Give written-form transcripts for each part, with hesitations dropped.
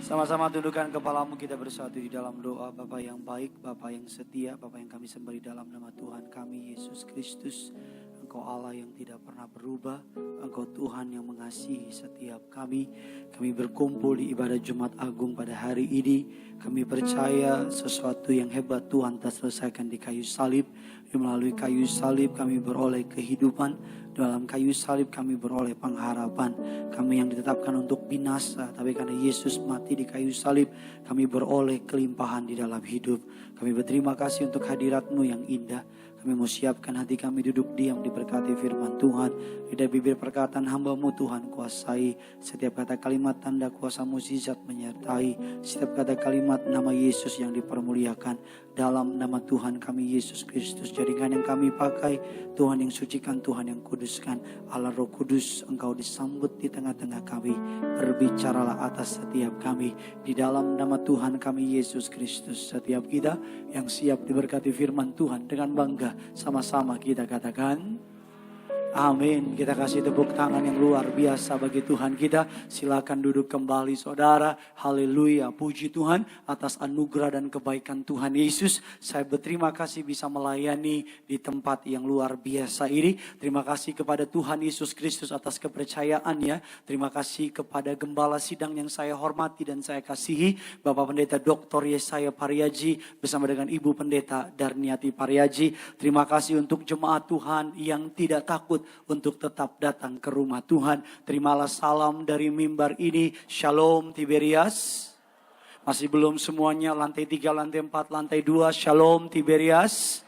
Sama-sama tundukkan kepalamu, kita bersatu di dalam doa. Bapa yang baik, Bapa yang setia, Bapa yang kami sembah di dalam nama Tuhan kami Yesus Kristus. Engkau Allah yang tidak pernah berubah, Engkau Tuhan yang mengasihi setiap kami. Kami berkumpul di ibadah Jumat Agung pada hari ini. Kami percaya sesuatu yang hebat Tuhan telah selesaikan di kayu salib. Melalui kayu salib kami beroleh kehidupan. Dalam kayu salib kami beroleh pengharapan. Kami yang ditetapkan untuk binasa, tapi karena Yesus mati di kayu salib, kami beroleh kelimpahan di dalam hidup. Kami berterima kasih untuk hadirat-Mu yang indah. Kami mau siapkan hati kami duduk diam diberkati firman Tuhan. Lidah bibir perkataan hamba-Mu Tuhan kuasai. Setiap kata kalimat tanda kuasa mukjizat menyertai. Setiap kata kalimat nama Yesus yang dipermuliakan. Dalam nama Tuhan kami Yesus Kristus. Jaringan yang kami pakai, Tuhan yang sucikan, Tuhan yang kuduskan. Allah Roh Kudus, Engkau disambut di tengah-tengah kami. Berbicaralah atas setiap kami. Di dalam nama Tuhan kami Yesus Kristus. Setiap kita yang siap diberkati firman Tuhan dengan bangga, sama-sama kita katakan amin. Kita kasih tepuk tangan yang luar biasa bagi Tuhan kita. Silakan duduk kembali saudara. Haleluya. Puji Tuhan atas anugerah dan kebaikan Tuhan Yesus. Saya berterima kasih bisa melayani di tempat yang luar biasa ini. Terima kasih kepada Tuhan Yesus Kristus atas kepercayaannya. Terima kasih kepada gembala sidang yang saya hormati dan saya kasihi. Bapak Pendeta Dr. Yesaya Pariaji bersama dengan Ibu Pendeta Darniati Pariaji. Terima kasih untuk jemaat Tuhan yang tidak takut untuk tetap datang ke rumah Tuhan. Terimalah salam dari mimbar ini. Shalom Tiberias. Masih belum semuanya, lantai 3, lantai 4, lantai 2. Shalom Tiberias.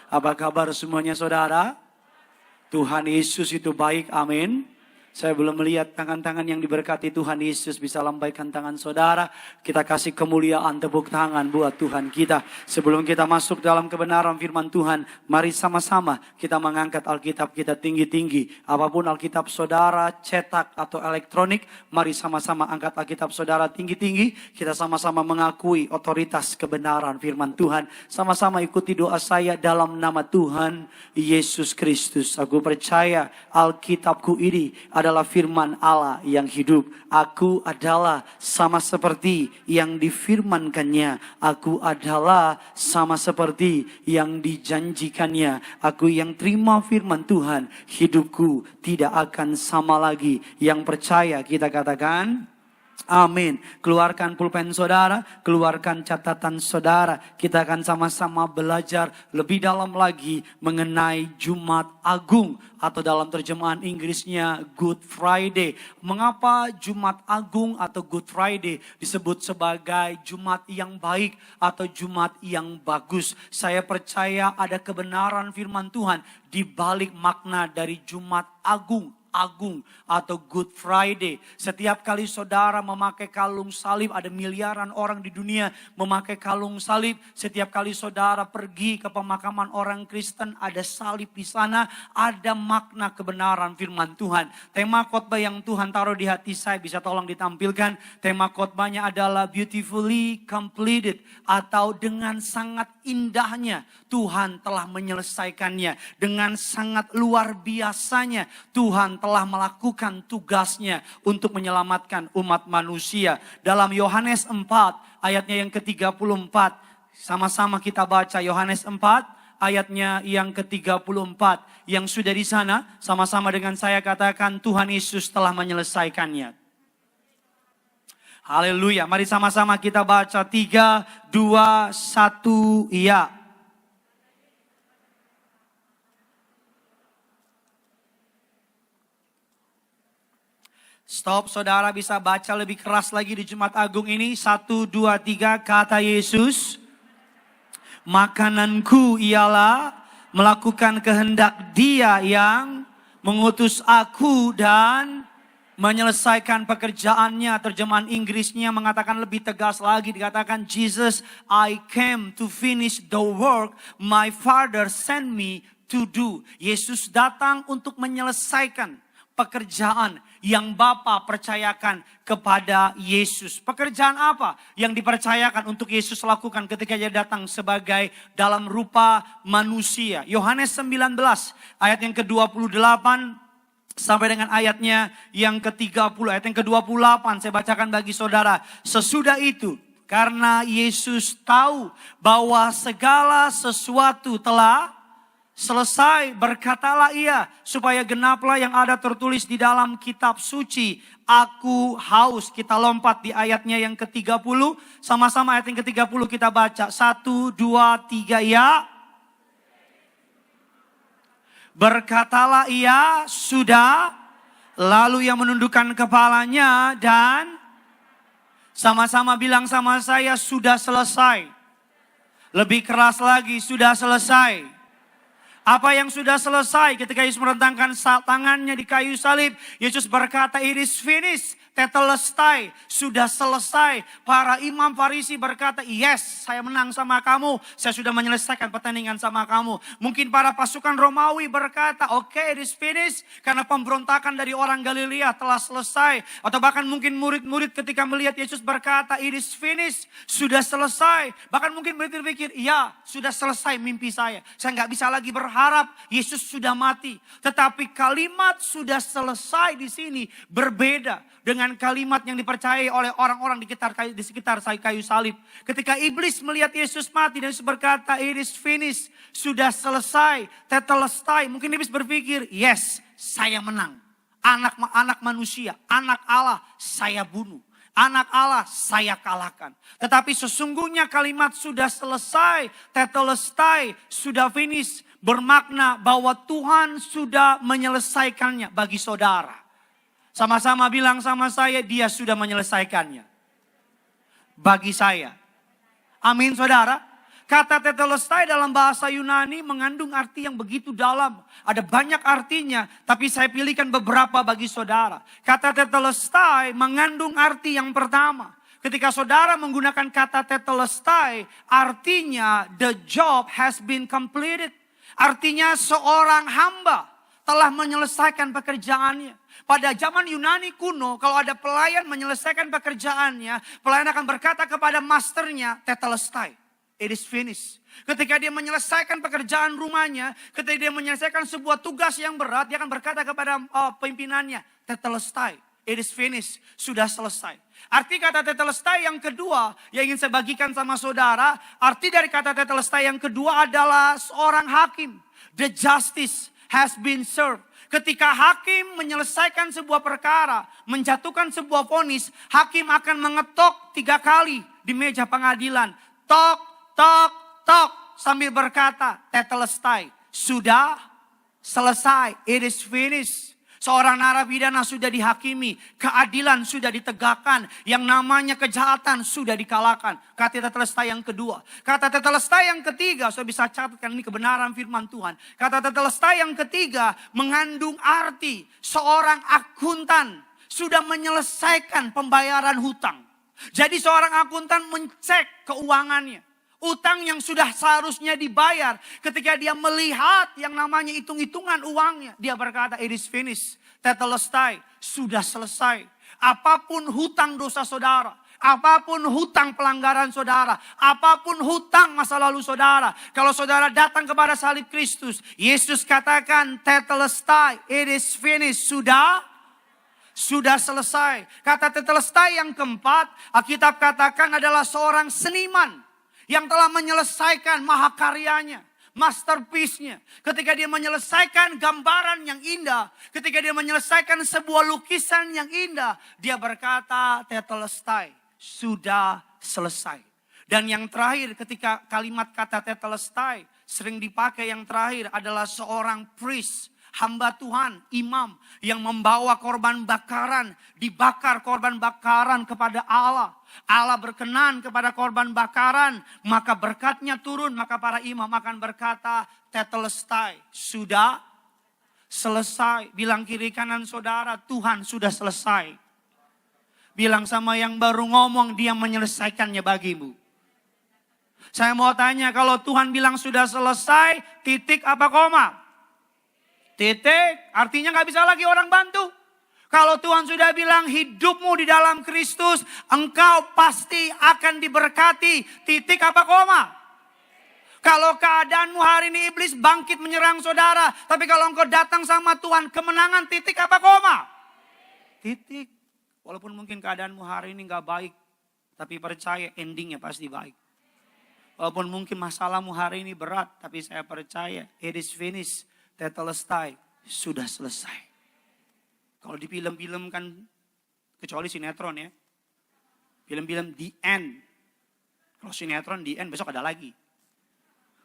Apa kabar semuanya saudara? Tuhan Yesus itu baik, amin. Saya belum melihat tangan-tangan yang diberkati Tuhan Yesus. Bisa lambaikan tangan saudara. Kita kasih kemuliaan, tepuk tangan buat Tuhan kita. Sebelum kita masuk dalam kebenaran firman Tuhan, mari sama-sama kita mengangkat Alkitab kita tinggi-tinggi. Apapun Alkitab saudara, cetak atau elektronik, mari sama-sama angkat Alkitab saudara tinggi-tinggi. Kita sama-sama mengakui otoritas kebenaran firman Tuhan. Sama-sama ikuti doa saya dalam nama Tuhan Yesus Kristus. Aku percaya Alkitabku ini adalah firman Allah yang hidup. Aku adalah sama seperti yang difirmankannya. Aku adalah sama seperti yang dijanjikannya. Aku yang terima firman Tuhan, hidupku tidak akan sama lagi. Yang percaya kita katakan amin. Keluarkan pulpen saudara, keluarkan catatan saudara. Kita akan sama-sama belajar lebih dalam lagi mengenai Jumat Agung atau dalam terjemahan Inggrisnya Good Friday. Mengapa Jumat Agung atau Good Friday disebut sebagai Jumat yang baik atau Jumat yang bagus? Saya percaya ada kebenaran firman Tuhan di balik makna dari Jumat Agung atau Good Friday. Setiap kali saudara memakai kalung salib, ada miliaran orang di dunia memakai kalung salib. Setiap kali saudara pergi ke pemakaman orang Kristen, ada salib di sana, ada makna kebenaran firman Tuhan. Tema khotbah yang Tuhan taruh di hati saya bisa tolong ditampilkan. Tema khotbahnya adalah beautifully completed atau dengan sangat indahnya Tuhan telah menyelesaikannya. Dengan sangat luar biasanya Tuhan telah melakukan tugasnya untuk menyelamatkan umat manusia. Dalam Yohanes 4 ayatnya yang ke-34. Sama-sama kita baca Yohanes 4 ayatnya yang ke-34. Yang sudah di sana sama-sama dengan saya katakan Tuhan Yesus telah menyelesaikannya. Haleluya. Mari sama-sama kita baca 3, 2, 1, ya. Stop, saudara bisa baca lebih keras lagi di Jumat Agung ini. 1, 2, 3, kata Yesus. Makananku ialah melakukan kehendak Dia yang mengutus aku dan menyelesaikan pekerjaannya. Terjemahan Inggrisnya mengatakan lebih tegas lagi. Dikatakan Jesus, I came to finish the work my Father sent me to do. Yesus datang untuk menyelesaikan pekerjaan yang Bapa percayakan kepada Yesus. Pekerjaan apa yang dipercayakan untuk Yesus lakukan ketika Dia datang sebagai dalam rupa manusia? Yohanes 19 ayat yang ke-28 Sampai dengan ayatnya yang ke-30, ayat yang ke-28 saya bacakan bagi saudara. Sesudah itu, karena Yesus tahu bahwa segala sesuatu telah selesai, berkatalah ia, supaya genaplah yang ada tertulis di dalam kitab suci. Aku haus. Kita lompat di ayatnya yang ke-30. Sama-sama ayat yang ke-30 kita baca. 1, 2, 3 ya. Berkatalah ia, sudah. Lalu ia menundukkan kepalanya dan sama-sama bilang sama saya, sudah selesai. Lebih keras lagi, sudah selesai. Apa yang sudah selesai? Ketika Yesus merentangkan tangannya di kayu salib, Yesus berkata, it is finished. Tetelestai, sudah selesai. Para imam Farisi berkata, yes, saya menang sama kamu. Saya sudah menyelesaikan pertandingan sama kamu. Mungkin para pasukan Romawi berkata, okay, it is finished. Karena pemberontakan dari orang Galilea telah selesai. Atau bahkan mungkin murid-murid ketika melihat Yesus berkata, it is finished. Sudah selesai. Bahkan mungkin murid berpikir, ya, sudah selesai mimpi saya. Saya nggak bisa lagi berharap Yesus sudah mati. Tetapi kalimat sudah selesai di sini berbeda dengan kalimat yang dipercayai oleh orang-orang di sekitar kayu salib. Ketika iblis melihat Yesus mati dan Yesus berkata, it is finished, sudah selesai, tetelestai. Mungkin iblis berpikir, yes, saya menang. Anak manusia, anak Allah saya bunuh. Anak Allah saya kalahkan. Tetapi sesungguhnya kalimat sudah selesai, tetelestai, sudah finish, bermakna bahwa Tuhan sudah menyelesaikannya bagi saudara. Sama-sama bilang sama saya, dia sudah menyelesaikannya. Bagi saya. Amin saudara. Kata tetelestai dalam bahasa Yunani mengandung arti yang begitu dalam. Ada banyak artinya, tapi saya pilihkan beberapa bagi saudara. Kata tetelestai mengandung arti yang pertama. Ketika saudara menggunakan kata tetelestai, artinya the job has been completed. Artinya seorang hamba telah menyelesaikan pekerjaannya. Pada zaman Yunani kuno, kalau ada pelayan menyelesaikan pekerjaannya, pelayan akan berkata kepada masternya, tetelestai, it is finished. Ketika dia menyelesaikan pekerjaan rumahnya, ketika dia menyelesaikan sebuah tugas yang berat, dia akan berkata kepada pimpinannya, tetelestai, it is finished, sudah selesai. Arti kata tetelestai yang kedua yang ingin saya bagikan sama saudara, arti dari kata tetelestai yang kedua adalah seorang hakim. The justice has been served. Ketika hakim menyelesaikan sebuah perkara, menjatuhkan sebuah vonis, hakim akan mengetok 3 kali di meja pengadilan. Tok, tok, tok, sambil berkata, tetelestai, sudah selesai, it is finished. Seorang narapidana sudah dihakimi, keadilan sudah ditegakkan, yang namanya kejahatan sudah dikalahkan. Kata tetelestai yang kedua. Kata tetelestai yang ketiga, saya bisa catatkan ini kebenaran firman Tuhan. Kata tetelestai yang ketiga mengandung arti seorang akuntan sudah menyelesaikan pembayaran hutang. Jadi seorang akuntan mencek keuangannya. Utang yang sudah seharusnya dibayar, ketika dia melihat yang namanya hitung-hitungan uangnya, dia berkata, it is finished, tetelestai, sudah selesai. Apapun hutang dosa saudara, apapun hutang pelanggaran saudara, apapun hutang masa lalu saudara, kalau saudara datang kepada salib Kristus, Yesus katakan, tetelestai, it is finished, sudah selesai. Kata tetelestai yang keempat, Alkitab katakan adalah seorang seniman yang telah menyelesaikan mahakaryanya, masterpiece-nya. Ketika dia menyelesaikan gambaran yang indah, ketika dia menyelesaikan sebuah lukisan yang indah, dia berkata, tetelestai, sudah selesai. Dan yang terakhir, ketika kalimat kata tetelestai sering dipakai, yang terakhir adalah seorang priest, hamba Tuhan, imam yang membawa korban bakaran, dibakar korban bakaran kepada Allah. Allah berkenan kepada korban bakaran, maka berkatnya turun, maka para imam akan berkata, tetelestai, sudah selesai. Bilang kiri kanan saudara, Tuhan sudah selesai. Bilang sama yang baru ngomong, dia menyelesaikannya bagimu. Saya mau tanya, kalau Tuhan bilang sudah selesai, titik apa koma? Titik, artinya gak bisa lagi orang bantu. Kalau Tuhan sudah bilang hidupmu di dalam Kristus, engkau pasti akan diberkati. Titik apa koma? Kalau keadaanmu hari ini iblis bangkit menyerang saudara. Tapi kalau engkau datang sama Tuhan, kemenangan titik apa koma? Titik. Walaupun mungkin keadaanmu hari ini gak baik. Tapi percaya endingnya pasti baik. Walaupun mungkin masalahmu hari ini berat. Tapi saya percaya it is finished. Tetelestai. Sudah selesai. Kalau di film-film kan, kecuali sinetron ya. Film-film the end. Kalau sinetron the end besok ada lagi.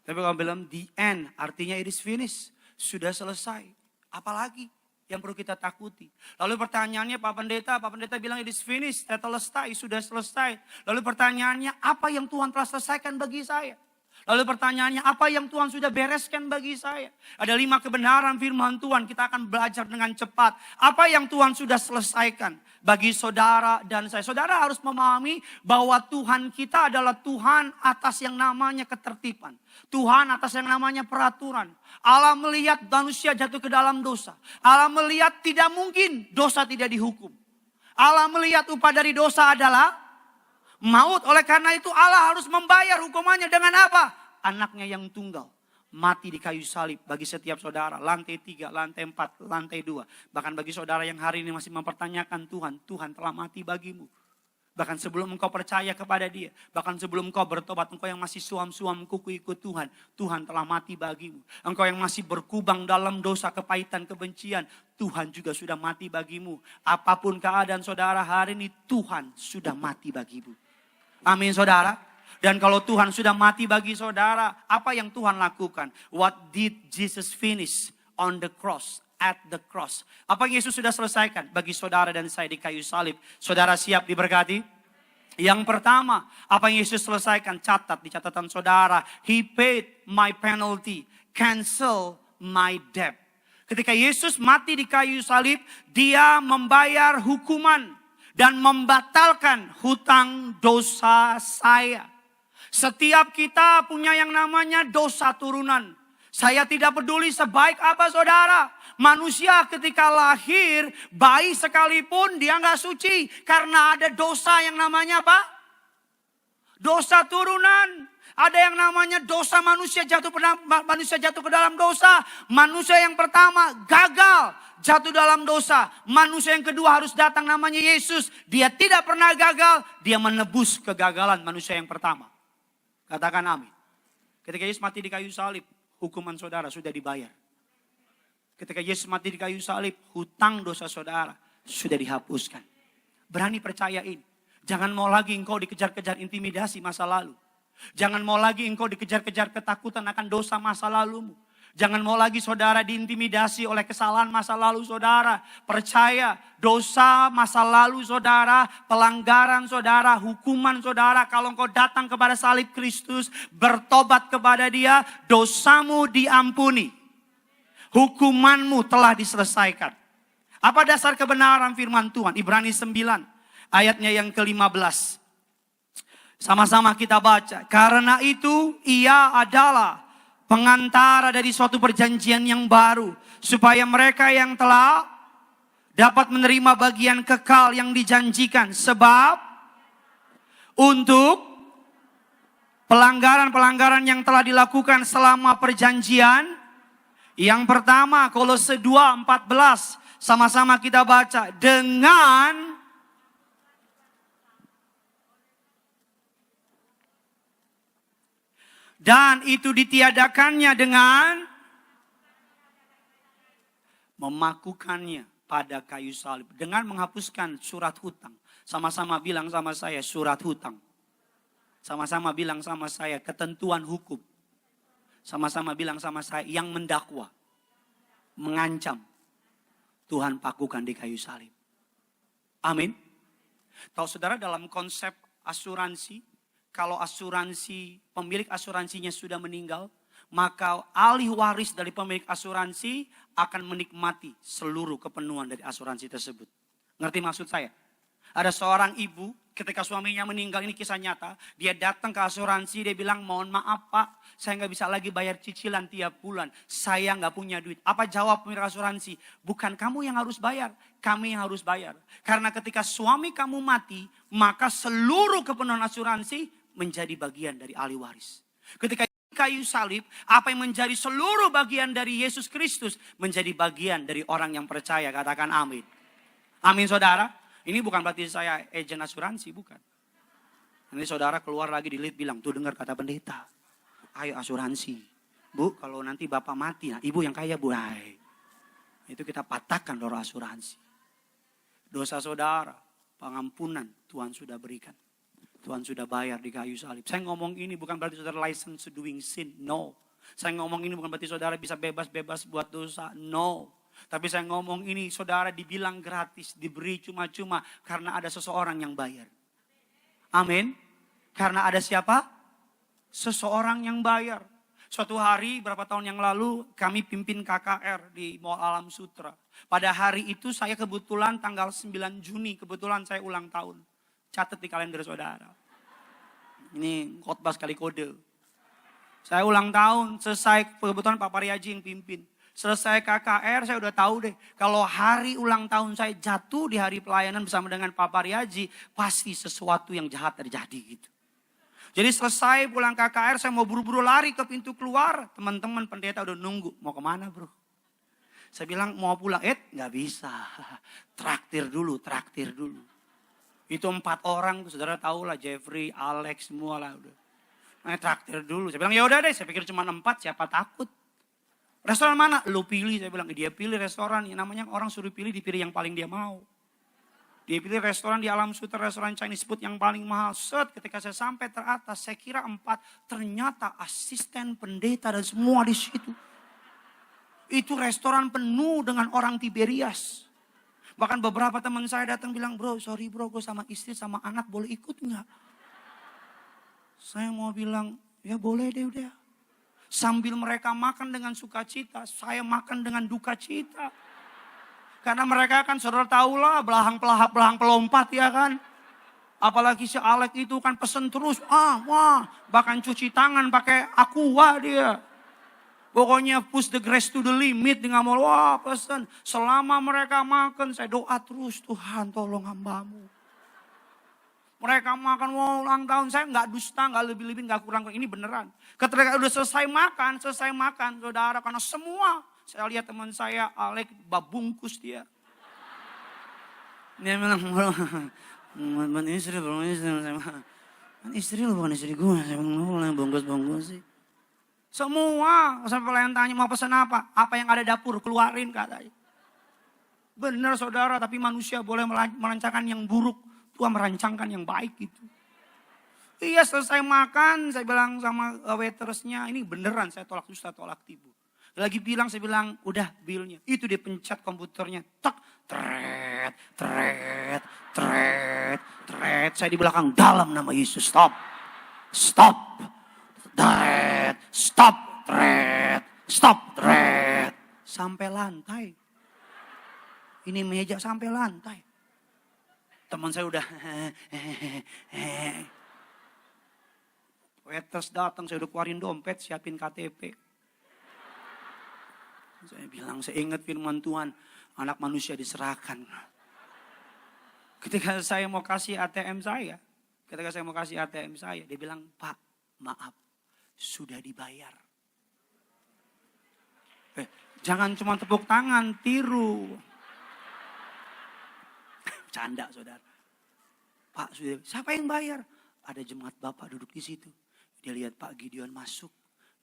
Tapi kalau bilang the end, artinya it is finished. Sudah selesai. Apalagi yang perlu kita takuti. Lalu pertanyaannya Pak Pendeta bilang it is finished, tetelestai, sudah selesai. Lalu pertanyaannya, apa yang Tuhan telah selesaikan bagi saya? Lalu pertanyaannya, apa yang Tuhan sudah bereskan bagi saya? Ada 5 kebenaran firman Tuhan, kita akan belajar dengan cepat. Apa yang Tuhan sudah selesaikan bagi saudara dan saya. Saudara harus memahami bahwa Tuhan kita adalah Tuhan atas yang namanya ketertiban. Tuhan atas yang namanya peraturan. Allah melihat manusia jatuh ke dalam dosa. Allah melihat tidak mungkin dosa tidak dihukum. Allah melihat upah dari dosa adalah maut. Oleh karena itu Allah harus membayar hukumannya dengan apa? Anaknya yang tunggal. Mati di kayu salib bagi setiap saudara. Lantai 3, lantai 4, lantai 2. Bahkan bagi saudara yang hari ini masih mempertanyakan Tuhan. Tuhan telah mati bagimu. Bahkan sebelum engkau percaya kepada Dia. Bahkan sebelum engkau bertobat. Engkau yang masih suam-suam kuku ikut Tuhan. Tuhan telah mati bagimu. Engkau yang masih berkubang dalam dosa, kepahitan, kebencian. Tuhan juga sudah mati bagimu. Apapun keadaan saudara hari ini, Tuhan sudah mati bagimu. Amin saudara. Dan kalau Tuhan sudah mati bagi saudara, apa yang Tuhan lakukan? What did Jesus finish on the cross? At the cross. Apa yang Yesus sudah selesaikan bagi saudara dan saya di kayu salib? Saudara siap diberkati? Yang pertama, apa yang Yesus selesaikan? Catat di catatan saudara. He paid my penalty. Cancel my debt. Ketika Yesus mati di kayu salib, Dia membayar hukuman dan membatalkan hutang dosa saya. Setiap kita punya yang namanya dosa turunan. Saya tidak peduli sebaik apa saudara. Manusia ketika lahir, bayi sekalipun dia nggak suci. Karena ada dosa yang namanya apa? Dosa turunan. Ada yang namanya dosa manusia jatuh ke dalam dosa. Manusia yang pertama gagal jatuh dalam dosa. Manusia yang kedua harus datang namanya Yesus. Dia tidak pernah gagal. Dia menebus kegagalan manusia yang pertama. Katakan amin. Ketika Yesus mati di kayu salib, hukuman saudara sudah dibayar. Ketika Yesus mati di kayu salib, hutang dosa saudara sudah dihapuskan. Berani percayain. Jangan mau lagi engkau dikejar-kejar intimidasi masa lalu. Jangan mau lagi engkau dikejar-kejar ketakutan akan dosa masa lalumu. Jangan mau lagi saudara diintimidasi oleh kesalahan masa lalu saudara. Percaya dosa masa lalu saudara, pelanggaran saudara, hukuman saudara. Kalau engkau datang kepada salib Kristus, bertobat kepada Dia, dosamu diampuni. Hukumanmu telah diselesaikan. Apa dasar kebenaran firman Tuhan? Ibrani 9 ayatnya yang ke-15. Sama-sama kita baca. Karena itu Ia adalah pengantara dari suatu perjanjian yang baru. Supaya mereka yang telah dapat menerima bagian kekal yang dijanjikan. Sebab untuk pelanggaran-pelanggaran yang telah dilakukan selama perjanjian. Yang pertama Kolose 2:14. Sama-sama kita baca. Dan itu ditiadakannya dengan memakukannya pada kayu salib. Dengan menghapuskan surat hutang. Sama-sama bilang sama saya surat hutang. Sama-sama bilang sama saya ketentuan hukum. Sama-sama bilang sama saya yang mendakwa. Mengancam. Tuhan pakukan di kayu salib. Amin. Tahu saudara dalam konsep asuransi. Kalau asuransi, pemilik asuransinya sudah meninggal, maka ahli waris dari pemilik asuransi akan menikmati seluruh kepenuhan dari asuransi tersebut. Ngerti maksud saya? Ada seorang ibu ketika suaminya meninggal, ini kisah nyata. Dia datang ke asuransi, dia bilang mohon maaf Pak, saya nggak bisa lagi bayar cicilan tiap bulan. Saya nggak punya duit. Apa jawab pemilik asuransi? Bukan kamu yang harus bayar, kami yang harus bayar. Karena ketika suami kamu mati, maka seluruh kepenuhan asuransi menjadi bagian dari ahli waris. Ketika kayu salib, apa yang menjadi seluruh bagian dari Yesus Kristus menjadi bagian dari orang yang percaya. Katakan amin. Amin saudara. Ini bukan berarti saya agen asuransi, bukan. Nanti saudara keluar lagi di lead bilang, tuh dengar kata pendeta. Ayo asuransi. Bu, kalau nanti bapak mati, nah ibu yang kaya bu. Hai. Itu kita patahkan loro asuransi. Dosa saudara, pengampunan Tuhan sudah berikan. Tuhan sudah bayar di kayu salib. Saya ngomong ini bukan berarti saudara license to doing sin. No. Saya ngomong ini bukan berarti saudara bisa bebas-bebas buat dosa. No. Tapi saya ngomong ini saudara dibilang gratis, diberi cuma-cuma karena ada seseorang yang bayar. Amin. Karena ada siapa? Seseorang yang bayar. Suatu hari berapa tahun yang lalu kami pimpin KKR di Mall Alam Sutra. Pada hari itu saya kebetulan tanggal 9 Juni kebetulan saya ulang tahun. Catat di kalender saudara. Ini khotbah sekali kode. Saya ulang tahun, selesai kebetulan Pak Pariaji yang pimpin. Selesai KKR saya udah tahu deh. Kalau hari ulang tahun saya jatuh di hari pelayanan bersama dengan Pak Pariaji, pasti sesuatu yang jahat terjadi gitu. Jadi selesai pulang KKR saya mau buru-buru lari ke pintu keluar. Teman-teman pendeta udah nunggu. Mau kemana bro? Saya bilang mau pulang. Gak bisa. Traktir dulu. Itu 4 orang tuh saudara tahu lah. Jeffrey, Alex semua lah udah. Traktir dulu. Saya bilang ya udah deh. Saya pikir cuma 4 siapa takut. Restoran mana? Lu pilih. Saya bilang dia pilih restoran. Yang namanya orang suruh pilih dipilih yang paling dia mau. Dia pilih restoran di Alam Sutra, restoran Chinese food yang paling mahal. Ketika saya sampai teratas, saya kira 4. Ternyata asisten pendeta dan semua di situ. Itu restoran penuh dengan orang Tiberias. Bahkan beberapa teman saya datang bilang, bro sorry bro, gue sama istri sama anak boleh ikut nggak? Saya mau bilang, ya boleh deh udah. Sambil mereka makan dengan sukacita, saya makan dengan duka cita. Karena mereka kan saudara tahu lah belahang pelompat ya kan. Apalagi si Alex itu kan pesen terus. Bahkan cuci tangan pakai aqua dia. Pokoknya push the grace to the limit dengan mau pesen. Selama mereka makan saya doa terus, Tuhan tolong hambamu. Mereka makan ulang tahun saya nggak dusta, nggak lebih-lebih, nggak kurang. Ini beneran. Ketika udah selesai makan saudara, karena semua saya lihat teman saya Alex babungkus dia. Dia bilang, bukan istri, belum istri. Kan istri lu bukan istri gue. Saya bilang, bungkus sih. Semua sampai pelayan tanya mau pesan apa? Apa yang ada dapur keluarin katanya. Benar saudara, tapi manusia boleh merancangkan yang buruk. Tuhan merancangkan yang baik gitu. Iya selesai makan, saya bilang sama waitersnya, ini beneran saya tolak dusta, tolak tipu. Lagi bilang, saya bilang, udah bilnya. Itu dia pencet komputernya. Tak, tret. Saya di belakang, dalam nama Yesus, stop. Tret. Sampai lantai. Ini meja sampai lantai. Teman saya udah, waiters datang, saya udah keluarin dompet, siapin KTP. Saya bilang, saya ingat firman Tuhan, anak manusia diserahkan. Ketika saya mau kasih ATM saya, dia bilang, Pak, maaf, sudah dibayar. Jangan cuma tepuk tangan, tiru. Canda saudara. Pak, sudah, siapa yang bayar? Ada jemaat Bapak duduk di situ. Dia lihat Pak Gideon masuk,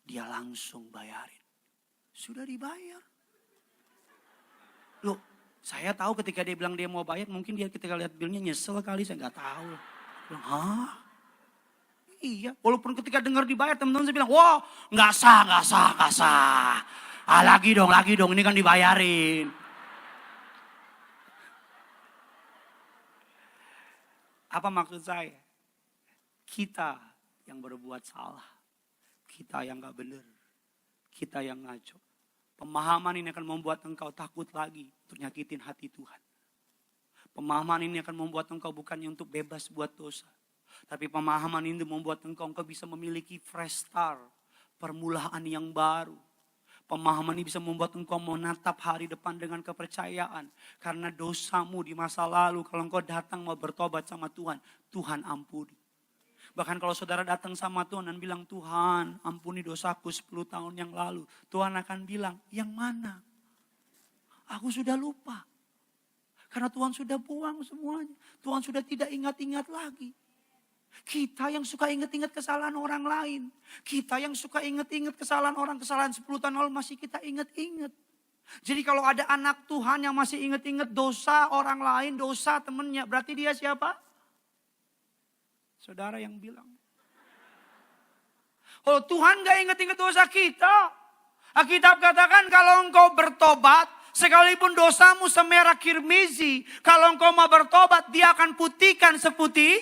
dia langsung bayarin. Sudah dibayar. Loh, saya tahu ketika dia bilang dia mau bayar, mungkin dia ketika lihat bilnya nyesel kali, saya nggak tahu. Bilang, hah? Iya, walaupun ketika dengar dibayar, teman-teman saya bilang, wah, nggak sah. Lagi dong, ini kan dibayarin. Apa maksud saya? Kita yang berbuat salah. Kita yang gak benar. Kita yang ngaco. Pemahaman ini akan membuat engkau takut lagi untuk nyakitin hati Tuhan. Pemahaman ini akan membuat engkau bukannya untuk bebas buat dosa. Tapi pemahaman ini membuat engkau bisa memiliki fresh start. Permulaan yang baru. Pemahaman ini bisa membuat engkau menatap hari depan dengan kepercayaan. Karena dosamu di masa lalu, kalau engkau datang mau bertobat sama Tuhan, Tuhan ampuni. Bahkan kalau saudara datang sama Tuhan dan bilang, Tuhan ampuni dosaku 10 tahun yang lalu. Tuhan akan bilang, yang mana? Aku sudah lupa. Karena Tuhan sudah buang semuanya. Tuhan sudah tidak ingat-ingat lagi. Kita yang suka ingat-ingat kesalahan orang lain. Kita yang suka ingat-ingat kesalahan orang, kesalahan 10 tahun lalu masih kita ingat-ingat. Jadi kalau ada anak Tuhan yang masih ingat-ingat dosa orang lain, dosa temennya, berarti dia siapa? Saudara yang bilang. Oh, Tuhan gak ingat-ingat dosa kita. Alkitab katakan kalau engkau bertobat, sekalipun dosamu semerah kirmizi, kalau engkau mau bertobat, dia akan putihkan seputih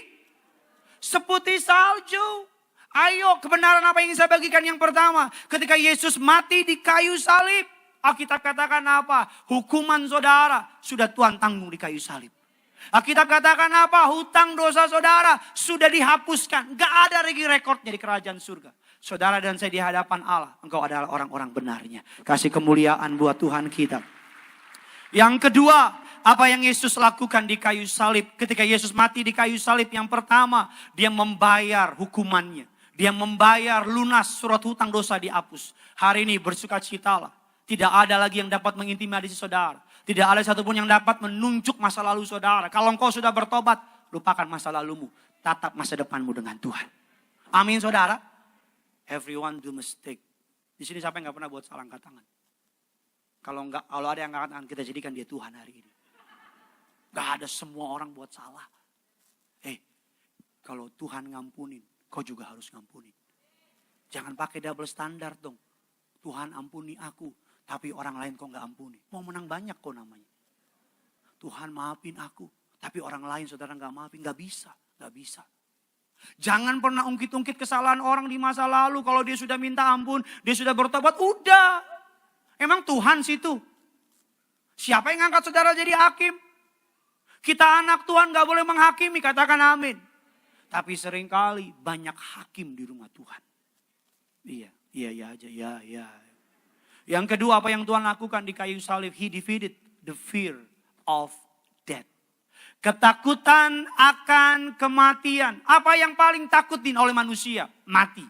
salju. Ayo, kebenaran apa yang saya bagikan yang pertama. Ketika Yesus mati di kayu salib, Alkitab katakan apa? Hukuman saudara sudah Tuhan tanggung di kayu salib. Alkitab katakan apa? Hutang dosa saudara sudah dihapuskan. Gak ada lagi rekodnya di kerajaan surga. Saudara dan saya di hadapan Allah, engkau adalah orang-orang benarnya. Kasih kemuliaan buat Tuhan kita. Yang kedua, apa yang Yesus lakukan di kayu salib. Ketika Yesus mati di kayu salib, yang pertama, dia membayar hukumannya. Dia membayar lunas, surat hutang dosa dihapus. Hari ini bersukacitalah. Tidak ada lagi yang dapat mengintimidasi saudara. Tidak ada satupun yang dapat menunjuk masa lalu saudara. Kalau engkau sudah bertobat, lupakan masa lalumu. Tatap masa depanmu dengan Tuhan. Amin saudara. Everyone do mistake. Di sini siapa yang gak pernah buat salah angkat tangan? Kalau ada yang angkat tangan, kita jadikan dia Tuhan hari ini. Gak ada, semua orang buat salah. Kalau Tuhan ngampunin, kau juga harus ngampunin. Jangan pakai double standard dong. Tuhan ampuni aku. Tapi orang lain kok gak ampuni. Mau menang banyak kok namanya. Tuhan maafin aku. Tapi orang lain saudara gak maafin. Gak bisa. Jangan pernah ungkit-ungkit kesalahan orang di masa lalu. Kalau dia sudah minta ampun. Dia sudah bertobat. Udah. Emang Tuhan situ. Siapa yang ngangkat saudara jadi hakim? Kita anak Tuhan gak boleh menghakimi. Katakan amin. Tapi seringkali banyak hakim di rumah Tuhan. Iya aja. Yang kedua, apa yang Tuhan lakukan di kayu salib? He defeated the fear of death. Ketakutan akan kematian. Apa yang paling takutin oleh manusia? Mati.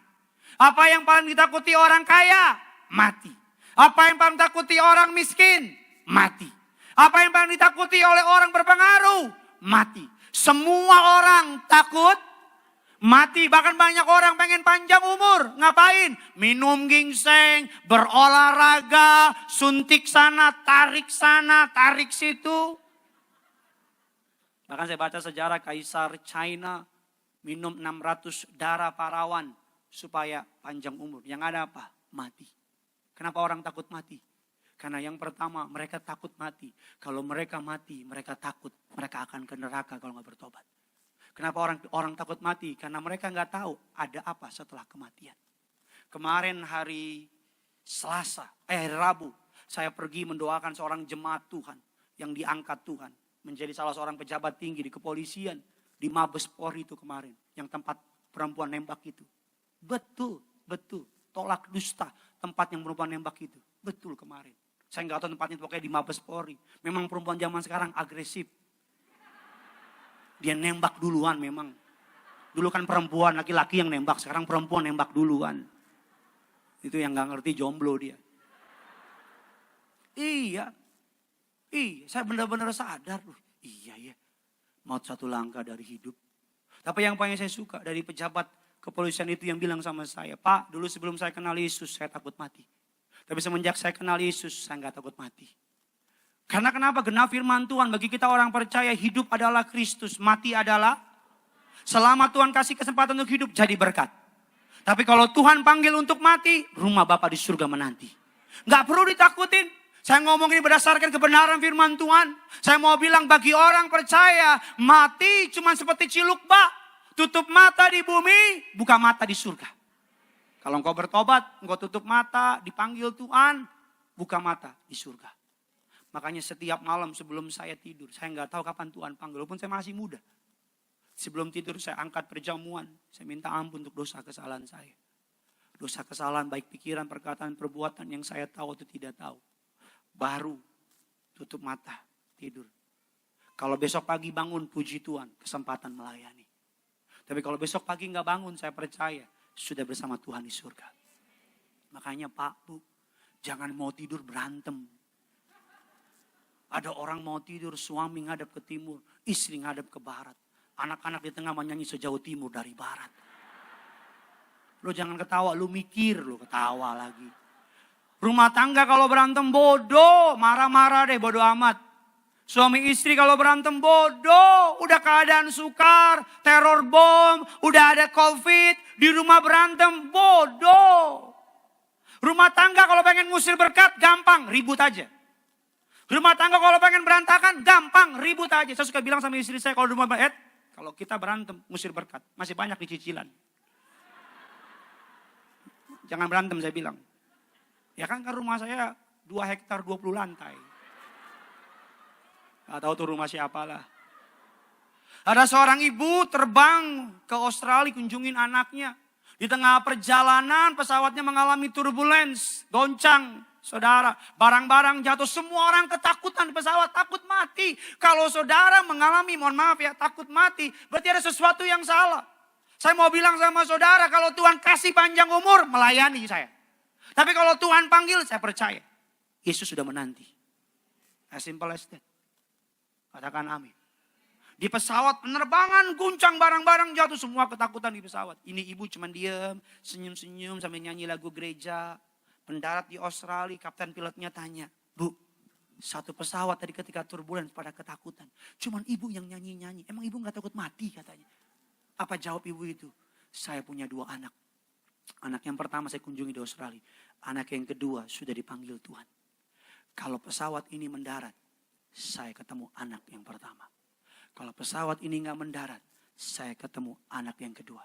Apa yang paling ditakuti orang kaya? Mati. Apa yang paling ditakuti orang miskin? Mati. Apa yang paling ditakuti oleh orang berpengaruh? Mati. Semua orang takut mati. Bahkan banyak orang pengen panjang umur. Ngapain? Minum ginseng, berolahraga, suntik sana, tarik situ. Bahkan saya baca sejarah Kaisar China minum 600 darah parawan supaya panjang umur. Yang ada apa? Mati. Kenapa orang takut mati? Karena yang pertama, mereka takut mati. Kalau mereka mati, mereka takut mereka akan ke neraka kalau nggak bertobat. Kenapa orang takut mati? Karena mereka nggak tahu ada apa setelah kematian. Kemarin hari hari Rabu, saya pergi mendoakan seorang jemaat Tuhan yang diangkat Tuhan menjadi salah seorang pejabat tinggi di kepolisian di Mabes Polri itu kemarin, yang tempat perempuan nembak itu. Betul. Tolak dusta tempat yang perempuan nembak itu. Betul kemarin. Saya nggak tahu tempatnya, pokoknya di Mabes Polri. Memang perempuan zaman sekarang agresif. Dia nembak duluan memang. Dulu kan perempuan, laki-laki yang nembak. Sekarang perempuan nembak duluan. Itu yang gak ngerti jomblo dia. Iya. Saya benar-benar sadar. Iya ya. Maut satu langkah dari hidup. Tapi yang paling saya suka dari pejabat kepolisian itu yang bilang sama saya. Pak, dulu sebelum saya kenal Yesus saya takut mati. Tapi semenjak saya kenal Yesus saya gak takut mati. Karena kenapa? Genap firman Tuhan bagi kita orang percaya, hidup adalah Kristus, mati adalah. Selama Tuhan kasih kesempatan untuk hidup jadi berkat. Tapi kalau Tuhan panggil untuk mati, rumah Bapa di surga menanti. Gak perlu ditakutin. Saya ngomong ini berdasarkan kebenaran firman Tuhan. Saya mau bilang bagi orang percaya, mati cuma seperti ciluk bak. Tutup mata di bumi, buka mata di surga. Kalau engkau bertobat, engkau tutup mata, dipanggil Tuhan, buka mata di surga. Makanya setiap malam sebelum saya tidur, saya nggak tahu kapan Tuhan panggil, walaupun saya masih muda. Sebelum tidur saya angkat perjamuan, saya minta ampun untuk dosa kesalahan saya. Dosa kesalahan baik pikiran, perkataan, perbuatan yang saya tahu atau tidak tahu. Baru tutup mata, tidur. Kalau besok pagi bangun, puji Tuhan, kesempatan melayani. Tapi kalau besok pagi nggak bangun, saya percaya sudah bersama Tuhan di surga. Makanya Pak, Bu, jangan mau tidur berantem. Ada orang mau tidur, suami ngadap ke timur, istri ngadap ke barat. Anak-anak di tengah menyanyi sejauh timur dari barat. Lo jangan ketawa, lo mikir, lo ketawa lagi. Rumah tangga kalau berantem bodoh, marah-marah deh, bodoh amat. Suami istri kalau berantem bodoh, udah keadaan sukar, teror bom, udah ada COVID, di rumah berantem bodoh. Rumah tangga kalau pengen ngusir berkat, gampang, ribut aja. Rumah tangga kalau pengen berantakan, gampang, ribut aja. Saya suka bilang sama istri saya kalau di rumah, kalau kita berantem, ngusir berkat, masih banyak di cicilan. Jangan berantem saya bilang. Ya kan rumah saya 2 hektar 20 lantai. Gak tahu tuh rumah siapa lah. Ada seorang ibu terbang ke Australia kunjungin anaknya. Di tengah perjalanan pesawatnya mengalami turbulence, goncang. Saudara, barang-barang jatuh, semua orang ketakutan di pesawat, takut mati. Kalau saudara mengalami, mohon maaf ya, takut mati, berarti ada sesuatu yang salah. Saya mau bilang sama saudara, kalau Tuhan kasih panjang umur, melayani saya. Tapi kalau Tuhan panggil, saya percaya. Yesus sudah menanti. As simple as that. Katakan amin. Di pesawat penerbangan, guncang barang-barang jatuh, semua ketakutan di pesawat. Ini ibu cuma diam, senyum-senyum sambil nyanyi lagu gereja. Mendarat di Australia, kapten pilotnya tanya, Bu, satu pesawat tadi ketika turbulen pada ketakutan. Cuman ibu yang nyanyi-nyanyi, emang ibu gak takut mati katanya. Apa jawab ibu itu? Saya punya 2 anak. Anak yang pertama saya kunjungi di Australia. Anak yang kedua sudah dipanggil Tuhan. Kalau pesawat ini mendarat, saya ketemu anak yang pertama. Kalau pesawat ini gak mendarat, saya ketemu anak yang kedua.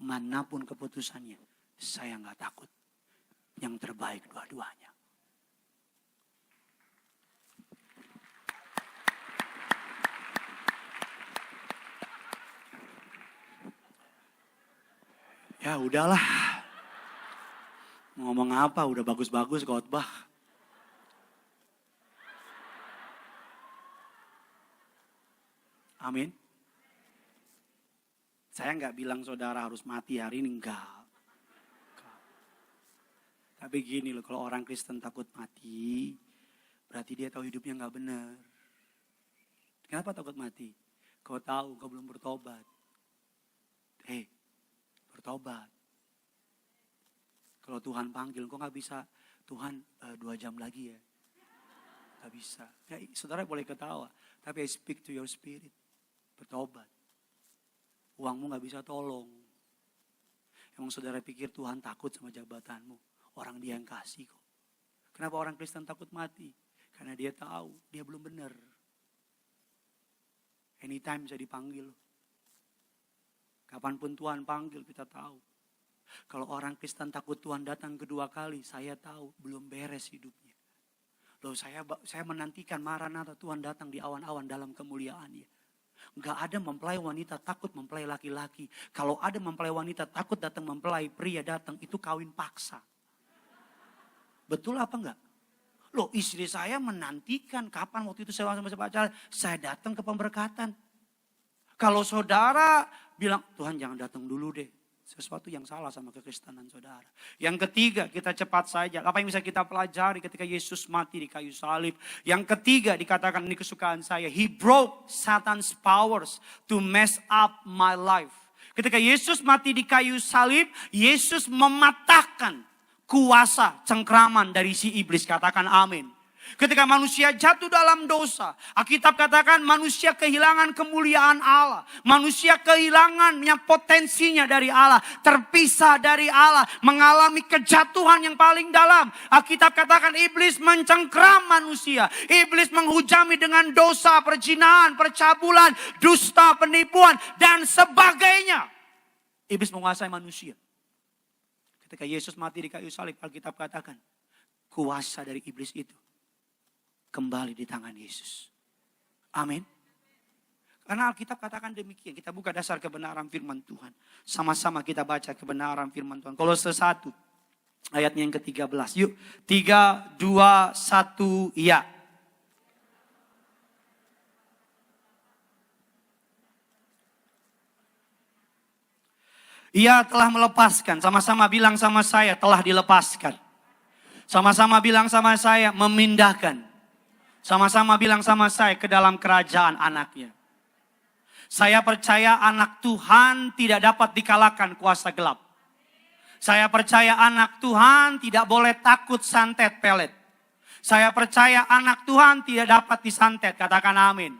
Manapun keputusannya, saya gak takut. Yang terbaik dua-duanya. Ya udahlah. Ngomong apa, udah bagus-bagus khotbah. Amin. Saya nggak bilang saudara harus mati hari ini, enggak. Tapi gini loh, kalau orang Kristen takut mati, berarti dia tahu hidupnya nggak benar. Kenapa takut mati? Kau tahu kau belum bertobat. Bertobat. Kalau Tuhan panggil, kau nggak bisa, Tuhan 2 jam lagi ya. Nggak bisa. Ya, saudara boleh ketawa, tapi I speak to your spirit. Bertobat. Uangmu nggak bisa tolong. Emang saudara pikir Tuhan takut sama jabatanmu? Orang dia yang kasih kok. Kenapa orang Kristen takut mati? Karena dia tahu dia belum benar. Anytime bisa dipanggil. Kapanpun Tuhan panggil kita tahu. Kalau orang Kristen takut Tuhan datang kedua kali, saya tahu belum beres hidupnya. Loh saya menantikan Maranatha Tuhan datang di awan-awan dalam kemuliaannya. Gak ada mempelai wanita takut mempelai laki-laki. Kalau ada mempelai wanita takut datang mempelai pria datang, itu kawin paksa. Betul apa enggak? Loh istri saya menantikan kapan waktu itu saya sama pacaran, saya datang ke pemberkatan. Kalau saudara bilang, Tuhan jangan datang dulu deh. Sesuatu yang salah sama kekristenan saudara. Yang ketiga, kita cepat saja. Apa yang bisa kita pelajari ketika Yesus mati di kayu salib? Yang ketiga dikatakan, ini kesukaan saya. He broke Satan's powers to mess up my life. Ketika Yesus mati di kayu salib, Yesus mematahkan kuasa cengkraman dari si iblis. Katakan amin. Ketika manusia jatuh dalam dosa, Alkitab katakan manusia kehilangan kemuliaan Allah. Manusia kehilangan yang potensinya dari Allah. Terpisah dari Allah. Mengalami kejatuhan yang paling dalam. Alkitab katakan iblis mencengkram manusia. Iblis menghujami dengan dosa, perzinahan, percabulan, dusta, penipuan, dan sebagainya. Iblis menguasai manusia. Ketika Yesus mati di kayu salib, Alkitab katakan kuasa dari iblis itu kembali di tangan Yesus. Amin. Karena Alkitab katakan demikian. Kita buka dasar kebenaran firman Tuhan. Sama-sama kita baca kebenaran firman Tuhan. Kolose 1 ayatnya yang ke-13. Yuk, 3, 2, 1, ya. Ia telah melepaskan. Sama-sama bilang sama saya, telah dilepaskan. Sama-sama bilang sama saya, memindahkan. Sama-sama bilang sama saya, ke dalam kerajaan anaknya. Saya percaya anak Tuhan tidak dapat dikalahkan kuasa gelap. Saya percaya anak Tuhan tidak boleh takut santet pelet. Saya percaya anak Tuhan tidak dapat disantet, katakan amin.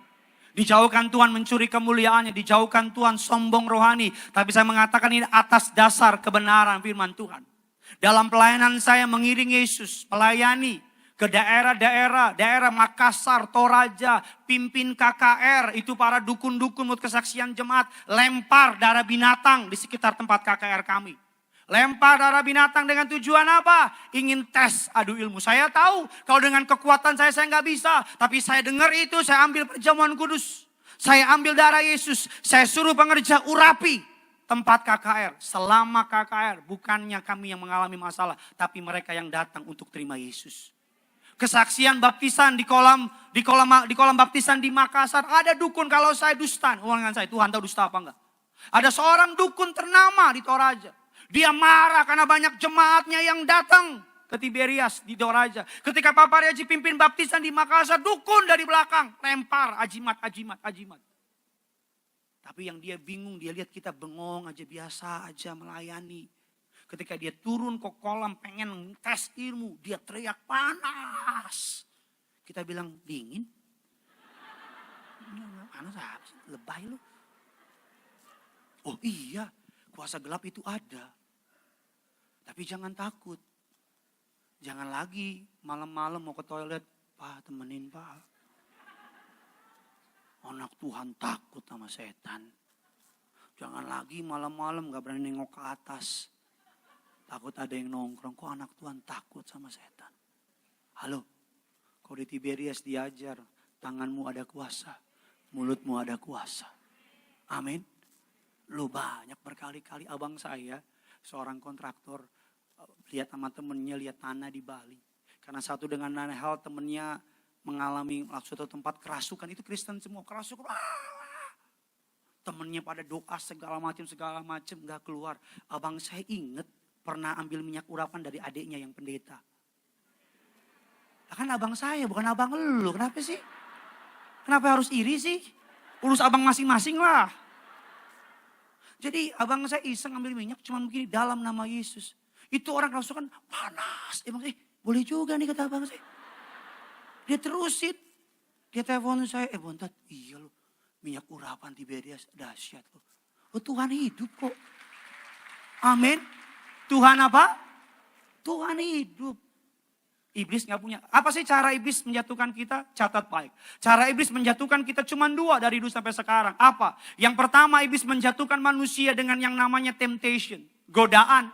Dijauhkan Tuhan mencuri kemuliaannya, dijauhkan Tuhan sombong rohani. Tapi saya mengatakan ini atas dasar kebenaran firman Tuhan. Dalam pelayanan saya mengiring Yesus, melayani ke daerah-daerah, daerah Makassar, Toraja, pimpin KKR, itu para dukun-dukun menurut kesaksian jemaat, lempar darah binatang di sekitar tempat KKR kami. Lempar darah binatang dengan tujuan apa? Ingin tes adu ilmu. Saya tahu kalau dengan kekuatan saya nggak bisa. Tapi saya dengar itu, saya ambil perjamuan kudus. Saya ambil darah Yesus. Saya suruh pengerja urapi tempat KKR. Selama KKR bukannya kami yang mengalami masalah. Tapi mereka yang datang untuk terima Yesus. Kesaksian baptisan di kolam baptisan di Makassar. Ada dukun kalau saya dusta. Ulangan saya, Tuhan tahu dusta apa enggak? Ada seorang dukun ternama di Toraja. Dia marah karena banyak jemaatnya yang datang ke Tiberias di Toraja. Ketika Papa Reji pimpin baptisan di Makassar, dukun dari belakang lempar ajimat. Tapi yang dia bingung, dia lihat kita bengong aja, biasa aja melayani. Ketika dia turun ke kolam pengen tes ilmu, dia teriak panas. Kita bilang dingin. Panas apa sih? Lebay lu. Oh iya, kuasa gelap itu ada. Tapi jangan takut. Jangan lagi malam-malam mau ke toilet. Pak, temenin Pak. Anak Tuhan takut sama setan. Jangan lagi malam-malam gak berani nengok ke atas. Takut ada yang nongkrong. Kok anak Tuhan takut sama setan? Halo, kau di Tiberias diajar. Tanganmu ada kuasa. Mulutmu ada kuasa. Amin. Lu banyak berkali-kali abang saya. Seorang kontraktor lihat sama temennya, lihat tanah di Bali. Karena satu dengan lain hal temennya mengalami suatu tempat kerasukan. Itu Kristen semua, kerasukan. Temennya pada doa segala macam gak keluar. Abang saya inget pernah ambil minyak urapan dari adiknya yang pendeta. Kan abang saya, bukan abang lu. Kenapa sih? Kenapa harus iri sih? Urus abang masing-masing lah. Jadi abang saya iseng ambil minyak cuma begini dalam nama Yesus. Itu orang kerasukan panas. Emang boleh juga nih kata abang saya. Dia terusin. Dia telepon saya, Bontat, iya loh. Minyak urapan Tiberias dahsyat loh. Oh Tuhan hidup kok. Amin. Tuhan apa? Tuhan hidup. Iblis gak punya. Apa sih cara iblis menjatuhkan kita? Catat baik. Cara iblis menjatuhkan kita cuma 2 dari dulu sampai sekarang. Apa? Yang pertama iblis menjatuhkan manusia dengan yang namanya temptation. Godaan.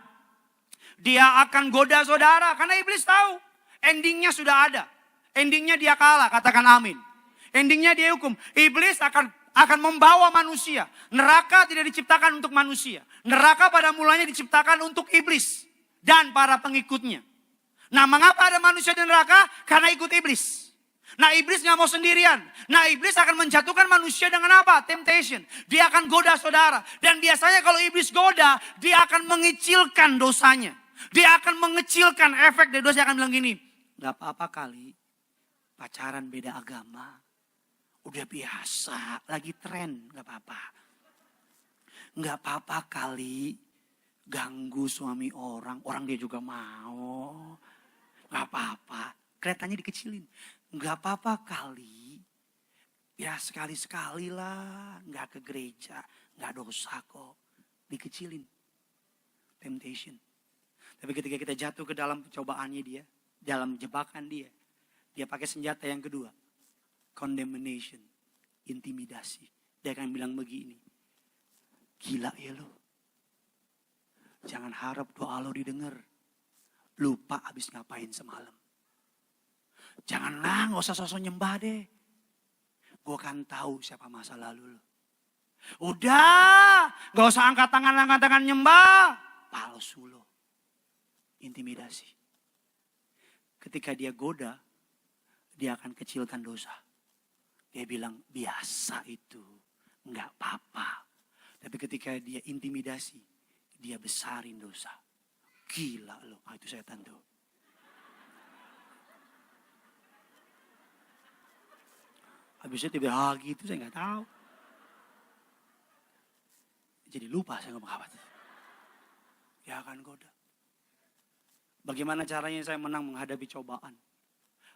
Dia akan goda saudara. Karena iblis tahu. Endingnya sudah ada. Endingnya dia kalah. Katakan amin. Endingnya dia hukum. Iblis akan membawa manusia. Neraka tidak diciptakan untuk manusia. Neraka pada mulanya diciptakan untuk iblis. Dan para pengikutnya. Nah mengapa ada manusia di neraka? Karena ikut iblis. Nah iblis gak mau sendirian. Nah iblis akan menjatuhkan manusia dengan apa? Temptation. Dia akan goda saudara. Dan biasanya kalau iblis goda, dia akan mengecilkan dosanya. Dia akan mengecilkan efek dari dosa. Dia akan bilang gini, gak apa-apa kali pacaran beda agama. Udah biasa, lagi tren, gak apa-apa. Gak apa-apa kali ganggu suami orang dia juga mau. Gak apa-apa, keretanya dikecilin. Gak apa-apa kali, ya sekali-sekali lah, gak ke gereja, gak dosa kok. Dikecilin, temptation. Tapi ketika kita jatuh ke dalam cobaannya dia, dalam jebakan dia pakai senjata yang kedua, condemnation, intimidasi. Dia akan bilang begini, gila ya lo, jangan harap doa lo didengar. Lupa habis ngapain semalam. Janganlah, gak usah sosok nyembah deh. Gue kan tahu siapa masa lalu lo. Udah, gak usah angkat tangan nyembah. Palsu lo. Intimidasi. Ketika dia goda, dia akan kecilkan dosa. Dia bilang biasa itu, gak apa-apa. Tapi ketika dia intimidasi, dia besarin dosa. Gila loh, itu setan tuh. Habisnya tiba gitu saya nggak tahu. Jadi lupa saya ngomong apa. Ya akan goda. Bagaimana caranya saya menang menghadapi cobaan?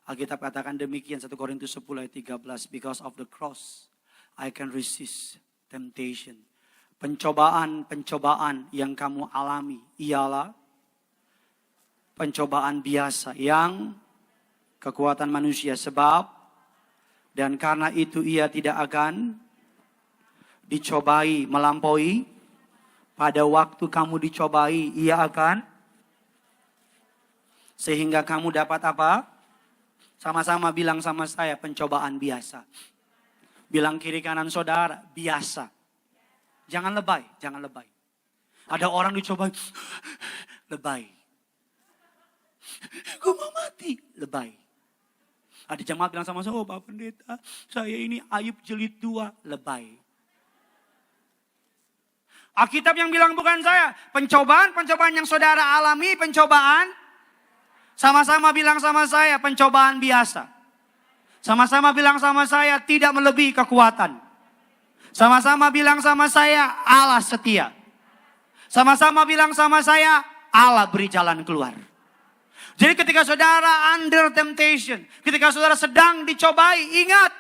Alkitab katakan demikian 1 Korintus 10 ayat 13. Because of the cross, I can resist temptation. Pencobaan yang kamu alami ialah pencobaan biasa yang kekuatan manusia. Sebab dan karena itu ia tidak akan dicobai melampaui. Pada waktu kamu dicobai, ia akan sehingga kamu dapat apa? Sama-sama bilang sama saya, pencobaan biasa. Bilang kiri kanan saudara, biasa. Jangan lebay, jangan lebay. Ada orang dicobai, lebay. Gue mau mati, lebay. Ada jemaat bilang sama saya, oh Pak Pendeta, saya ini Ayub jilid 2, lebay. Alkitab yang bilang bukan saya. Pencobaan yang saudara alami, pencobaan. Sama-sama bilang sama saya, pencobaan biasa. Sama-sama bilang sama saya, tidak melebihi kekuatan. Sama-sama bilang sama saya, Allah setia. Sama-sama bilang sama saya, Allah beri jalan keluar. Jadi ketika saudara under temptation, ketika saudara sedang dicobai, ingat,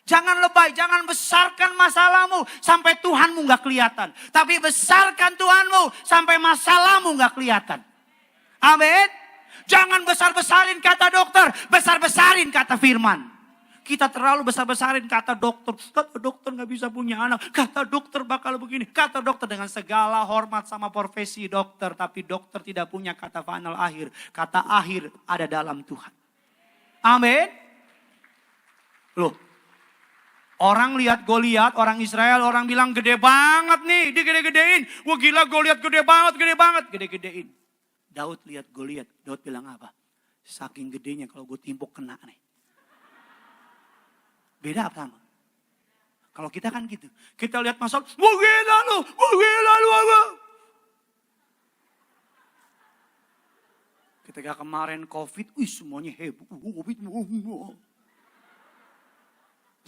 jangan lebay, jangan besarkan masalahmu sampai Tuhanmu gak kelihatan. Tapi besarkan Tuhanmu sampai masalahmu gak kelihatan. Amin. Jangan besar-besarin kata dokter, besar-besarin kata firman. Kita terlalu besar-besarin kata dokter gak bisa punya anak, kata dokter bakal begini, kata dokter dengan segala hormat sama profesi dokter. Tapi dokter tidak punya kata final akhir, kata akhir ada dalam Tuhan. Amin. Loh, orang lihat Goliat, orang Israel, orang bilang gede banget nih, digede-gedein. Wah gila Goliat gede banget, gede-gedein. Daud lihat Goliat, Daud bilang apa? Saking gedenya kalau gue timpuk kena nih. Beda apa sama? Kalau kita kan gitu. Kita lihat masalah, wah gila lu. Ketika kemarin COVID, semuanya heboh.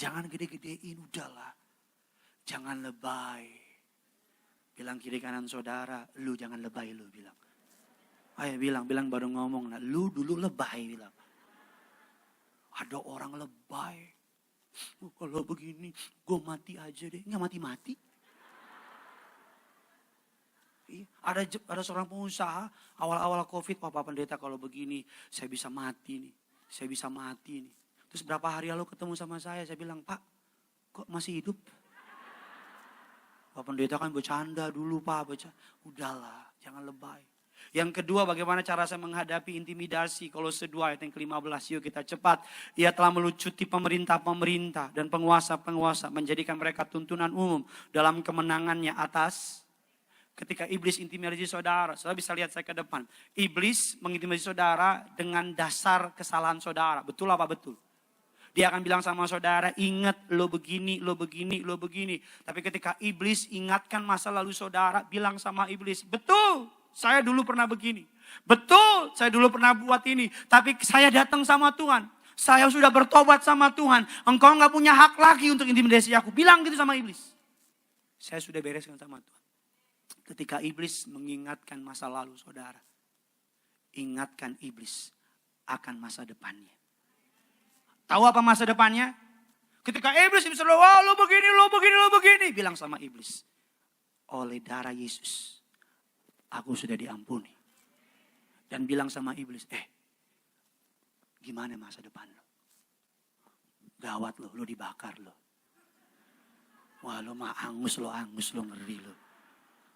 Jangan gede-gedein, udahlah. Jangan lebay. Bilang kiri kanan saudara, lu jangan lebay lu bilang. Ayo bilang baru ngomong, nah, lu dulu lebay bilang. Ada orang lebay. Kalau begini, gue mati aja deh. Nggak mati-mati. Ada seorang pengusaha, awal-awal COVID, Pak Pendeta kalau begini, saya bisa mati nih. Terus berapa hari lalu ketemu sama saya bilang, Pak, kok masih hidup? Pak Pendeta kan bercanda dulu, Pak. Udahlah, jangan lebay. Yang kedua, bagaimana cara saya menghadapi intimidasi? Kolose 2 ayat yang ke-15, yuk kita cepat. Ia telah melucuti pemerintah-pemerintah dan penguasa-penguasa, menjadikan mereka tuntunan umum dalam kemenangannya atas. Ketika iblis intimidasi saudara bisa lihat saya ke depan. Iblis mengintimidasi saudara dengan dasar kesalahan saudara. Betul apa betul? Dia akan bilang sama saudara, ingat lo begini. Tapi ketika iblis ingatkan masa lalu saudara, bilang sama iblis, betul. Saya dulu pernah begini. Betul, saya dulu pernah buat ini. Tapi saya datang sama Tuhan. Saya sudah bertobat sama Tuhan. Engkau gak punya hak lagi untuk intimidasi aku. Bilang gitu sama iblis. Saya sudah bereskan sama Tuhan. Ketika iblis mengingatkan masa lalu saudara. Ingatkan iblis akan masa depannya. Tahu apa masa depannya? Ketika iblis bilang, wah lo begini. Bilang sama iblis. Oleh darah Yesus. Aku sudah diampuni. Dan bilang sama iblis, gimana masa depan lo? Gawat lo dibakar lo. Wah lo mah angus lo ngeri lo.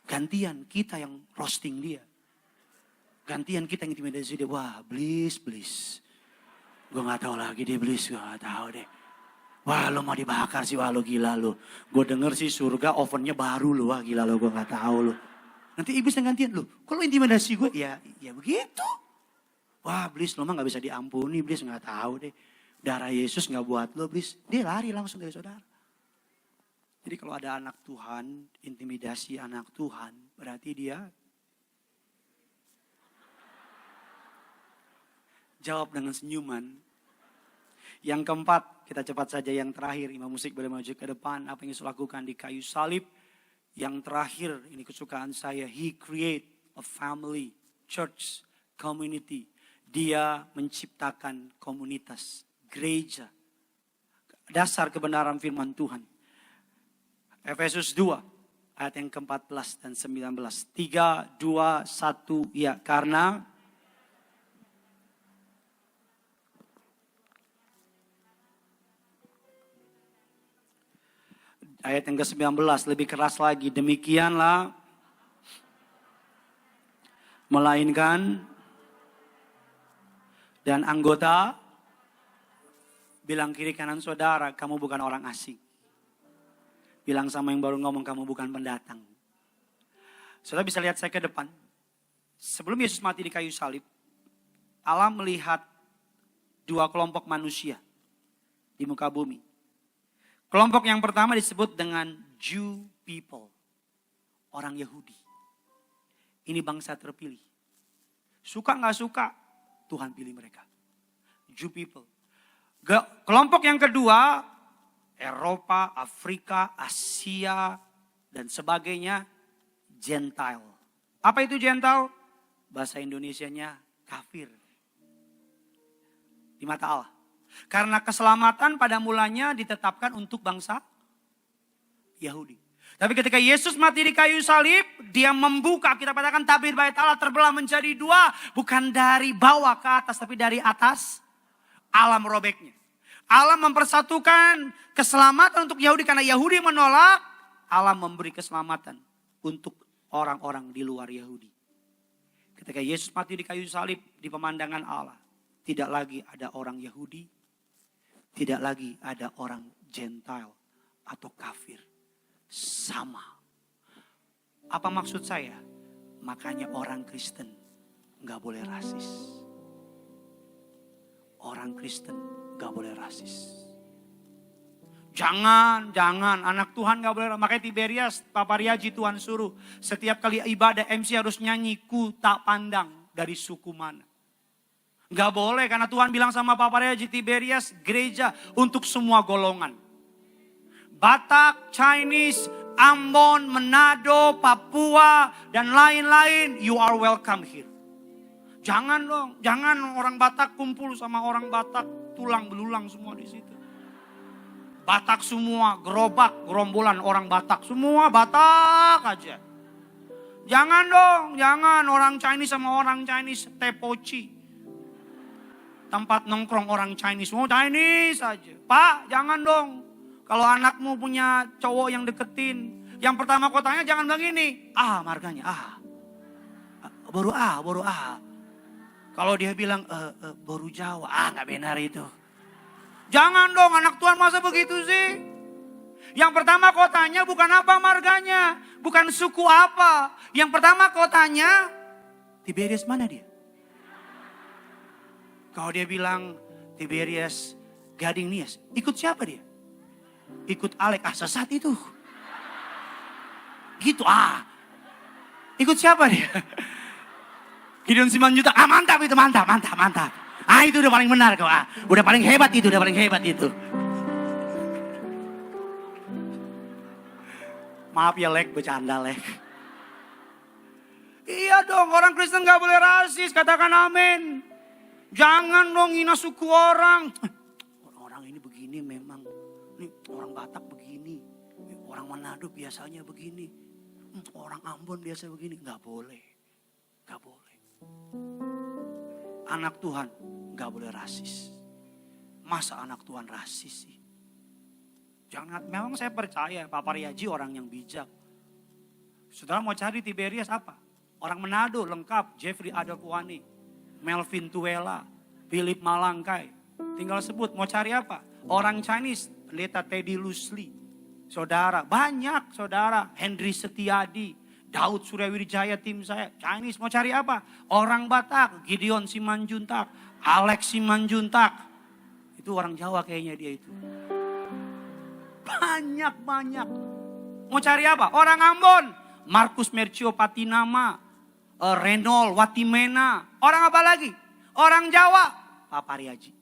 Gantian kita yang roasting dia. Gantian kita yang intimidasi dia. Wah please. Gue gak tahu lagi deh please, gue gak tahu deh. Wah lo mau dibakar sih, wah lo gila lo. Gue denger sih surga ovennya baru lo, wah gila lo, gue gak tahu lo. Nanti iblis yang gantian, loh kalau intimidasi gue, ya begitu. Wah iblis lo mah gak bisa diampuni, iblis gak tahu deh. Darah Yesus gak buat lo iblis. Dia lari langsung dari saudara. Jadi kalau ada anak Tuhan, intimidasi anak Tuhan, berarti dia jawab dengan senyuman. Yang keempat, kita cepat saja yang terakhir. Imam musik boleh maju ke depan. Apa yang Yesus lakukan di kayu salib. Yang terakhir, ini kesukaan saya. He create a family, church, community. Dia menciptakan komunitas, gereja. Dasar kebenaran firman Tuhan. Efesus 2 ayat yang ke-14 dan 19. 3, 2, 1. Ya, karena ayat yang ke-19 lebih keras lagi. Demikianlah melainkan dan anggota, bilang kiri kanan saudara, kamu bukan orang asing. Bilang sama yang baru ngomong, kamu bukan pendatang. Saudara bisa lihat saya ke depan. Sebelum Yesus mati di kayu salib, Allah melihat dua kelompok manusia di muka bumi. Kelompok yang pertama disebut dengan Jew people. Orang Yahudi. Ini bangsa terpilih. Suka gak suka, Tuhan pilih mereka. Jew people. Kelompok yang kedua, Eropa, Afrika, Asia, dan sebagainya, Gentile. Apa itu Gentile? Bahasa Indonesianya kafir. Di mata Allah. Karena keselamatan pada mulanya ditetapkan untuk bangsa Yahudi. Tapi ketika Yesus mati di kayu salib, dia membuka, kita katakan tabir bait Allah terbelah menjadi dua. Bukan dari bawah ke atas, tapi dari atas Allah merobeknya. Allah mempersatukan keselamatan untuk Yahudi karena Yahudi menolak. Allah memberi keselamatan untuk orang-orang di luar Yahudi. Ketika Yesus mati di kayu salib di pemandangan Allah, tidak lagi ada orang Yahudi, tidak lagi ada orang Gentile atau kafir. Sama. Apa maksud saya? Makanya orang Kristen gak boleh rasis. Orang Kristen gak boleh rasis. Jangan anak Tuhan gak boleh. Makanya Tiberias, Papa Riaji Tuhan suruh. Setiap kali ibadah MC harus nyanyi, ku tak pandang dari suku mana. Gak boleh karena Tuhan bilang sama Papa Riaji Tiberias, gereja untuk semua golongan. Batak, Chinese, Ambon, Manado, Papua, dan lain-lain, you are welcome here. Jangan dong, jangan orang Batak kumpul sama orang Batak, tulang belulang semua di situ. Batak semua, gerobak, gerombolan orang Batak, semua Batak aja. Jangan dong, jangan orang Chinese sama orang Chinese, tepoci. Tempat nongkrong orang Chinese, semua Chinese aja. Pak, jangan dong. Kalau anakmu punya cowok yang deketin, yang pertama kau tanya jangan begini. Marganya, baru A. Kalau dia bilang baru Jawa, gak benar itu. Jangan dong, anak Tuhan masa begitu sih? Yang pertama kau tanya bukan apa marganya, bukan suku apa. Yang pertama kau tanya, Tiberias mana dia? Kalau dia bilang Tiberias Gading Nias, ikut siapa dia? Ikut Alek, sesat itu. Gitu, ikut siapa dia? Gideon Simanjuntak, mantap itu, mantap. Itu udah paling benar kau, udah paling hebat itu. Maaf ya Lek, bercanda Lek. Iya dong, orang Kristen gak boleh rasis, katakan amin. Jangan dong hina suku orang. Orang ini begini memang. Nih, orang Batak begini. Orang Manado biasanya begini. Orang Ambon biasa begini. Gak boleh. Anak Tuhan gak boleh rasis. Masa anak Tuhan rasis sih? Jangan, memang saya percaya Papa Riaji orang yang bijak. Saudara mau cari Tiberias apa? Orang Manado lengkap. Jeffrey Adapuani, Melvin Tuela, Philip Malangkai. Tinggal sebut mau cari apa? Orang Chinese, Pendeta Teddy Lusli. Saudara, banyak saudara. Henry Setiadi, Daud Suryawijaya tim saya. Chinese mau cari apa? Orang Batak, Gideon Simanjuntak, Alex Simanjuntak. Itu orang Jawa kayaknya dia itu. Banyak. Mau cari apa? Orang Ambon. Markus Mercio Patinama. Renol Watimena. Orang apa lagi? Orang Jawa. Pak Pariaji.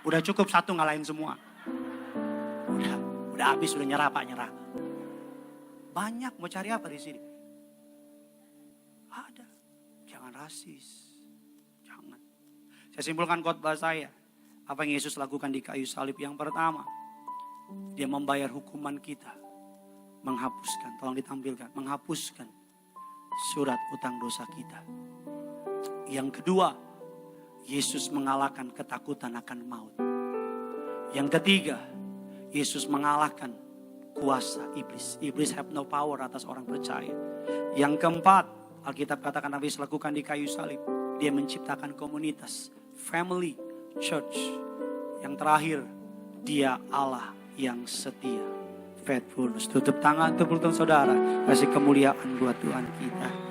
Udah cukup satu ngalahin semua. Udah habis, udah nyerah Pak, nyerah. Banyak, mau cari apa di sini? Ada. Jangan rasis. Jangan. Saya simpulkan khotbah saya. Apa yang Yesus lakukan di kayu salib? Yang pertama, dia membayar hukuman kita. Menghapuskan, tolong ditampilkan. Menghapuskan surat utang dosa kita. Yang kedua, Yesus mengalahkan ketakutan akan maut. Yang ketiga, Yesus mengalahkan kuasa iblis. Iblis have no power atas orang percaya. Yang keempat, Alkitab katakan Nabi Yesus lakukan di kayu salib. Dia menciptakan komunitas, family, church. Yang terakhir, dia Allah yang setia. Faithfulness. Tutup tangan, tutup saudara. Kasih kemuliaan buat Tuhan kita.